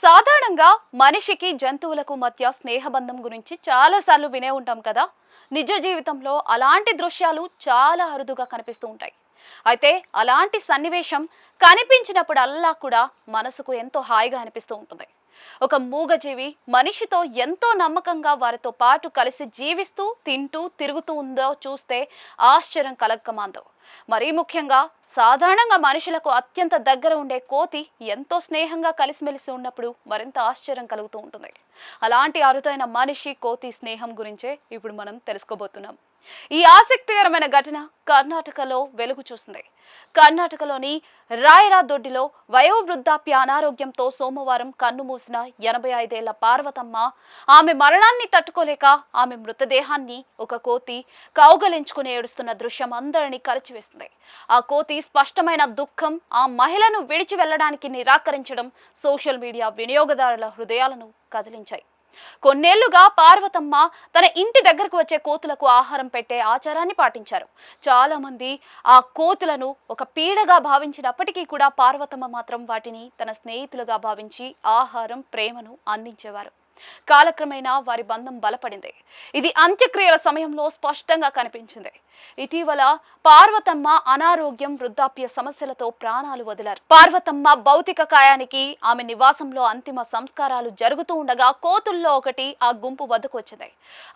సాధారణంగా మనిషికి జంతువులకు మధ్య స్నేహబంధం గురించి చాలాసార్లు వినే ఉంటాం కదా. నిజ జీవితంలో అలాంటి దృశ్యాలు చాలా అరుదుగా కనిపిస్తూ ఉంటాయి. అయితే అలాంటి సన్నివేశం కనిపించినప్పుడల్లా కూడా మనసుకు ఎంతో హాయిగా అనిపిస్తూ ఉంటుంది. ఒక మూగజీవి మనిషితో ఎంతో నమ్మకంగా వారితో పాటు కలిసి జీవిస్తూ తింటూ తిరుగుతూ ఉందో చూస్తే ఆశ్చర్యం కలగకమాందో. మరీ ముఖ్యంగా సాధారణంగా మనుషులకు అత్యంత దగ్గర ఉండే కోతి ఎంతో స్నేహంగా కలిసిమెలిసి ఉన్నప్పుడు మరింత ఆశ్చర్యం కలుగుతూ ఉంటుంది. అలాంటి అరుదైన మనిషి కోతి స్నేహం గురించే ఇప్పుడు మనం తెలుసుకోబోతున్నాం. ఈ ఆసక్తికరమైన ఘటన కర్ణాటకలో వెలుగు చూసింది. కర్ణాటకలోని రాయరా దొడ్డిలో వయోవృద్ధాప్య అనారోగ్యంతో సోమవారం కన్నుమూసిన 85 ఏళ్ల పార్వతమ్మ ఆమె మరణాన్ని తట్టుకోలేక ఆమె మృతదేహాన్ని ఒక కోతి కౌగలించుకుని ఏడుస్తున్న దృశ్యం అందరినీ కలిచివేస్తుంది. ఆ కోతి స్పష్టమైన దుఃఖం ఆ మహిళను విడిచి వెళ్లడానికి నిరాకరించడం సోషల్ మీడియా వినియోగదారుల హృదయాలను కదిలించాయి. కొన్నేళ్లుగా పార్వతమ్మ తన ఇంటి దగ్గరకు వచ్చే కోతులకు ఆహారం పెట్టే ఆచారాన్ని పాటించారు. చాలా మంది ఆ కోతులను ఒక పీడగా భావించినప్పటికీ కూడా పార్వతమ్మ మాత్రం వాటిని తన స్నేహితులుగా భావించి ఆహారం, ప్రేమను అందించేవారు. కాలక్రమేణా వారి బంధం బలపడింది. ఇది అంత్యక్రియల సమయంలో స్పష్టంగా కనిపించింది. ఇటీవల పార్వతమ్మ అనారోగ్యం, వృద్ధాప్య సమస్యలతో ప్రాణాలు వదిలారు. పార్వతమ్మ భౌతిక కాయానికి ఆమె నివాసంలో అంతిమ సంస్కారాలు జరుగుతూ ఉండగా కోతుల్లో ఒకటి ఆ గుంపు వద్దకు వచ్చింది.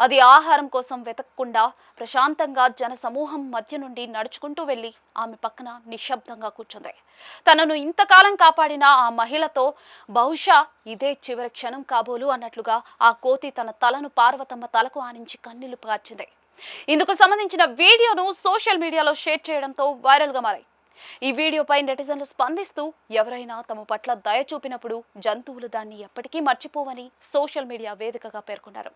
అది ఆహారం కోసం వెతకకుండా ప్రశాంతంగా జన సమూహం మధ్య నుండి నడుచుకుంటూ వెళ్లి ఆమె పక్కన నిశ్శబ్దంగా కూర్చుంది. తనను ఇంతకాలం కాపాడిన ఆ మహిళతో బహుశా ఇదే చివరి క్షణం కాబోలు అన్నట్లుగా ఆ కోతి తన తలను పార్వతమ్మ తలకు ఆనించి కన్నీళ్లు కార్చింది. ఇందుకు సంబంధించిన వీడియోను సోషల్ మీడియాలో షేర్ చేయడంతో వైరల్ గా మారాయి. ఈ వీడియోపై నెటిజన్లు స్పందిస్తూ ఎవరైనా తమ పట్ల దయ చూపినప్పుడు జంతువులు దాన్ని ఎప్పటికీ మర్చిపోవని సోషల్ మీడియా వేదికగా పేర్కొన్నారు.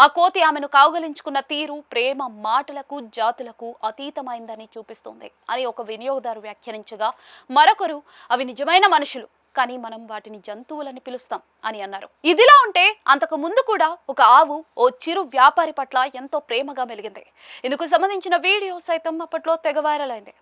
ఆ కోతి ఆమెను కౌగలించుకున్న తీరు ప్రేమ మాటలకు, జాతులకు అతీతమైందని చూపిస్తోంది అని ఒక వినియోగదారు వ్యాఖ్యానించగా, మరొకరు అవి నిజమైన మనుషులు, కానీ మనం వాటిని జంతువులని పిలుస్తాం అని అన్నారు. ఇదిలా ఉంటే అంతకు ముందు కూడా ఒక ఆవు ఓ చిరు వ్యాపారి పట్ల ఎంతో ప్రేమగా మెలిగింది. ఇందుకు సంబంధించిన వీడియో సైతం అప్పట్లో తెగ వైరల్ అయింది.